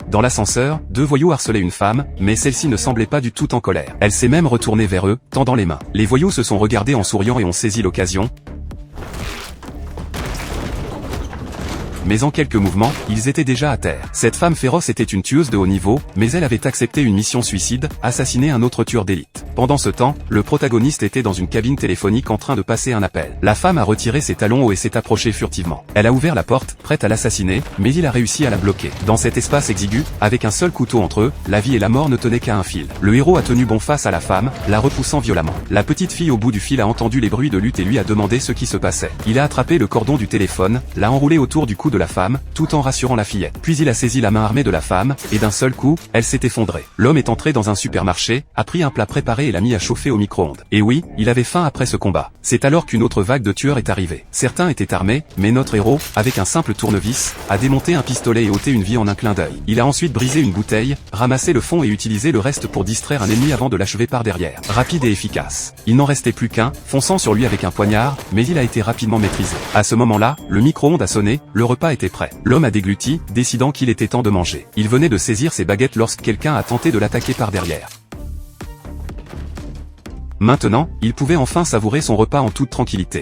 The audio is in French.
Dans l'ascenseur, 2 voyous harcelaient une femme, mais celle-ci ne semblait pas du tout en colère. Elle s'est même retournée vers eux, tendant les mains. Les voyous se sont regardés en souriant et ont saisi l'occasion. Mais en quelques mouvements, ils étaient déjà à terre. Cette femme féroce était une tueuse de haut niveau, mais elle avait accepté une mission suicide, assassiner un autre tueur d'élite. Pendant ce temps, le protagoniste était dans une cabine téléphonique en train de passer un appel. La femme a retiré ses talons hauts et s'est approchée furtivement. Elle a ouvert la porte, prête à l'assassiner, mais il a réussi à la bloquer. Dans cet espace exigu, avec un seul couteau entre eux, la vie et la mort ne tenaient qu'à un fil. Le héros a tenu bon face à la femme, la repoussant violemment. La petite fille au bout du fil a entendu les bruits de lutte et lui a demandé ce qui se passait. Il a attrapé le cordon du téléphone, l'a enroulé autour du cou de la femme, tout en rassurant la fillette. Puis il a saisi la main armée de la femme, et d'un seul coup, elle s'est effondrée. L'homme est entré dans un supermarché, a pris un plat préparé et l'a mis à chauffer au micro-ondes. Et oui, il avait faim après ce combat. C'est alors qu'une autre vague de tueurs est arrivée. Certains étaient armés, mais notre héros, avec un simple tournevis, a démonté un pistolet et ôté une vie en un clin d'œil. Il a ensuite brisé une bouteille, ramassé le fond et utilisé le reste pour distraire un ennemi avant de l'achever par derrière. Rapide et efficace. Il n'en restait plus qu'un, fonçant sur lui avec un poignard, mais il a été rapidement maîtrisé. À ce moment-là, le micro-ondes a sonné, le repas était prêt. L'homme a dégluti, décidant qu'il était temps de manger. Il venait de saisir ses baguettes lorsque quelqu'un a tenté de l'attaquer par derrière. Maintenant, il pouvait enfin savourer son repas en toute tranquillité.